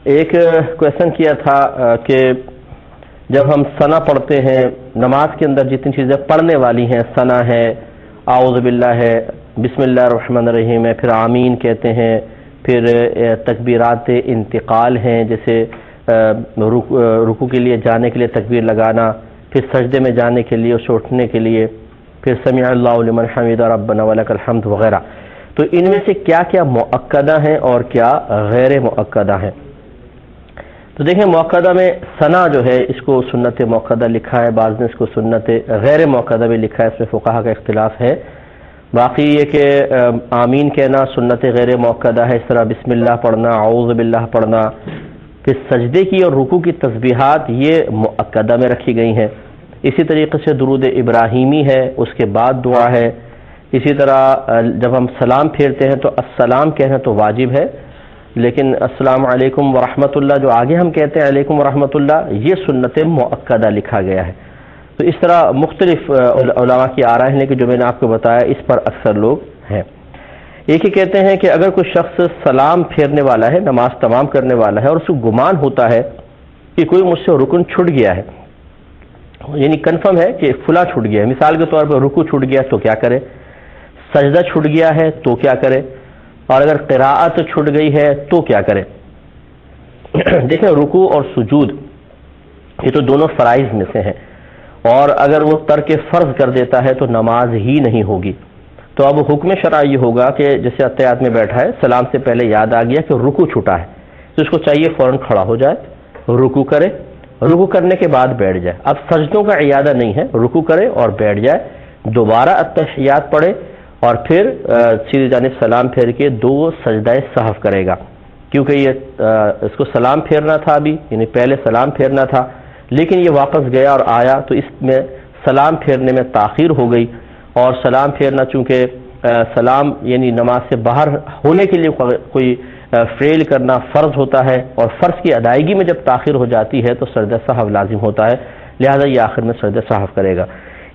ایک کویشچن کیا تھا کہ جب ہم ثنا پڑھتے ہیں نماز کے اندر جتنی چیزیں پڑھنے والی ہیں، ثنا ہے، اعوذ باللہ ہے، بسم اللہ الرحمن الرحیم ہے، پھر آمین کہتے ہیں، پھر تکبیرات انتقال ہیں، جیسے رکوع کے لیے جانے کے لیے تکبیر لگانا، پھر سجدے میں جانے کے لیے، اس اٹھنے کے لیے، پھر سمع اللہ لمن حمدہ ربنا ولک الحمد وغیرہ. تو ان میں سے کیا کیا مؤکدہ ہیں اور کیا غیر مؤکدہ ہیں؟ تو دیکھیں، مؤکدہ میں ثنا جو ہے اس کو سنت مؤکدہ لکھا ہے، بعض نے اس کو سنت غیر مؤکدہ بھی لکھا ہے، اس میں فقہا کا اختلاف ہے. باقی یہ کہ آمین کہنا سنت غیر مؤکدہ ہے، اس طرح بسم اللہ پڑھنا، اعوذ باللہ پڑھنا. پھر سجدے کی اور رکوع کی تسبیحات یہ مؤکدہ میں رکھی گئی ہیں. اسی طریقے سے درود ابراہیمی ہے، اس کے بعد دعا ہے. اسی طرح جب ہم سلام پھیرتے ہیں تو السلام کہنا تو واجب ہے، لیکن السلام علیکم ورحمۃ اللہ جو آگے ہم کہتے ہیں علیکم ورحمۃ اللہ، یہ سنت مؤکدہ لکھا گیا ہے. تو اس طرح مختلف علماء کی آراء ہیں، لیکن جو میں نے آپ کو بتایا اس پر اکثر لوگ ہیں. ایک ہی کہتے ہیں کہ اگر کوئی شخص سلام پھیرنے والا ہے، نماز تمام کرنے والا ہے، اور اس کو گمان ہوتا ہے کہ کوئی مجھ سے رکن چھوٹ گیا ہے، یعنی کنفرم ہے کہ فلاں چھوٹ گیا ہے، مثال کے طور پر رکوع چھوٹ گیا تو کیا کرے، سجدہ چھوٹ گیا ہے تو کیا کرے، اور اگر قراءت چھوٹ گئی ہے تو کیا کرے. دیکھیں، رکوع اور سجود یہ تو دونوں فرائض میں سے ہیں، اور اگر وہ ترک فرض کر دیتا ہے تو نماز ہی نہیں ہوگی. تو اب حکم شرع یہ ہوگا کہ جیسے اتحیات میں بیٹھا ہے، سلام سے پہلے یاد آ گیا کہ رکوع چھوٹا ہے، تو اس کو چاہیے فوراً کھڑا ہو جائے، رکوع کرے، رکوع کرنے کے بعد بیٹھ جائے. اب سجدوں کا اعادہ نہیں ہے، رکوع کرے اور بیٹھ جائے، دوبارہ اتحیات پڑھے، اور پھر سیدھی جانب سلام پھیر کے 2 سجدہ سہو کرے گا، کیونکہ یہ اس کو سلام پھیرنا تھا ابھی، یعنی پہلے سلام پھیرنا تھا، لیکن یہ واپس گیا اور آیا تو اس میں سلام پھیرنے میں تاخیر ہو گئی. اور سلام پھیرنا چونکہ سلام یعنی نماز سے باہر ہونے کے لیے کوئی فعل کرنا فرض ہوتا ہے، اور فرض کی ادائیگی میں جب تاخیر ہو جاتی ہے تو سجدہ سہو لازم ہوتا ہے، لہذا یہ آخر میں سجدہ سہو کرے گا.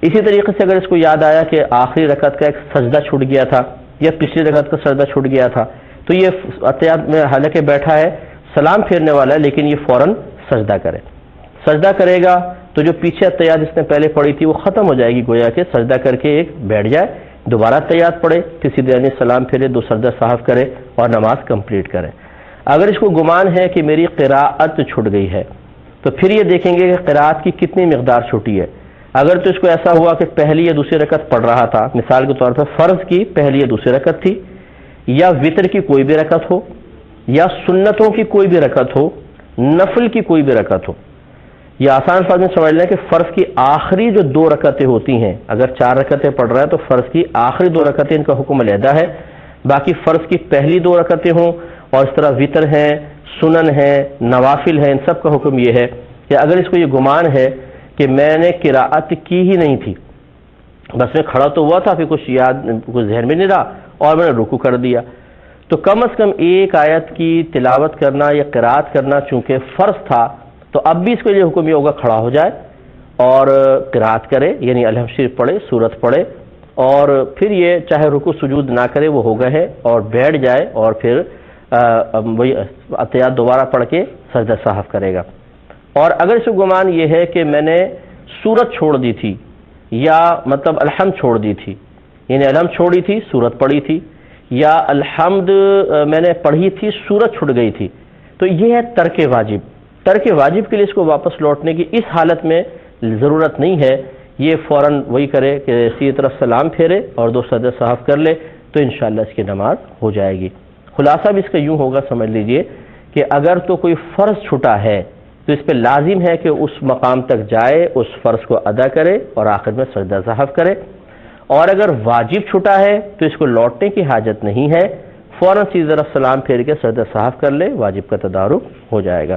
اسی طریقے سے اگر اس کو یاد آیا کہ آخری رکعت کا ایک سجدہ چھوٹ گیا تھا یا پچھلی رکعت کا سجدہ چھوٹ گیا تھا، تو یہ اتحیات میں حالانکہ بیٹھا ہے، سلام پھیرنے والا ہے، لیکن یہ فوراً سجدہ کرے. سجدہ کرے گا تو جو پیچھے اتحیات جس نے پہلے پڑھی تھی وہ ختم ہو جائے گی، گویا کہ سجدہ کر کے ایک بیٹھ جائے، دوبارہ اتحیات پڑھے، کسی دن سلام پھیرے، 2 سجدہ سہو کرے اور نماز کمپلیٹ کرے. اگر اس کو گمان ہے کہ میری قراءت چھوٹ گئی ہے تو پھر یہ دیکھیں گے کہ قراءت کی کتنی مقدار چھوٹی ہے. اگر تو اس کو ایسا ہوا کہ پہلی یا دوسری رکعت پڑھ رہا تھا، مثال کے طور پر فرض کی پہلی یا دوسری رکعت تھی، یا وطر کی کوئی بھی رکعت ہو، یا سنتوں کی کوئی بھی رکعت ہو، نفل کی کوئی بھی رکعت ہو، یا آسان الفاظ میں سمجھ لیں کہ فرض کی آخری جو 2 رکعتیں ہوتی ہیں، اگر 4 رکعتیں پڑھ رہا ہے تو فرض کی آخری 2 رکعتیں ان کا حکم علیحدہ ہے، باقی فرض کی پہلی 2 رکعتیں ہوں، اور اس طرح وطر ہیں، سنن ہیں، نوافل ہیں، ان سب کا حکم یہ ہے کہ اگر اس کو یہ گمان ہے کہ میں نے قراءت کی ہی نہیں تھی، بس میں کھڑا تو ہوا تھا، پھر کچھ ذہن میں نہیں رہا اور میں نے رکوع کر دیا، تو کم از کم ایک آیت کی تلاوت کرنا یا قراءت کرنا چونکہ فرض تھا، تو اب بھی اس کے لیے حکم یہ ہوگا کھڑا ہو جائے اور قراءت کرے، یعنی الحمد شریف پڑھے، سورت پڑھے، اور پھر یہ چاہے رکوع سجود نہ کرے وہ ہو گئے ہے، اور بیٹھ جائے اور پھر وہی اتحیات دوبارہ پڑھ کے سجدہ سہو کرے گا. اور اگر اس کو گمان یہ ہے کہ میں نے سورت چھوڑ دی تھی، یا مطلب الحمد چھوڑ دی تھی، یعنی الحمد چھوڑی تھی، سورت پڑھی تھی، یا الحمد میں نے پڑھی تھی، سورت چھوٹ گئی تھی، تو یہ ہے ترک واجب. ترک واجب کے لیے اس کو واپس لوٹنے کی اس حالت میں ضرورت نہیں ہے، یہ فوراً وہی کرے کہ سیدھی طرف سلام پھیرے اور 2 سجدہ سہو کر لے، تو انشاءاللہ اس کی نماز ہو جائے گی. خلاصہ بھی اس کا یوں ہوگا، سمجھ لیجئے کہ اگر تو کوئی فرض چھوٹا ہے تو اس پہ لازم ہے کہ اس مقام تک جائے، اس فرض کو ادا کرے اور آخر میں سجدہ سہو کرے. اور اگر واجب چھوٹا ہے تو اس کو لوٹنے کی حاجت نہیں ہے، فوراً سیدھی طرف سلام پھیر کے سجدہ سہو کر لے، واجب کا تدارک ہو جائے گا.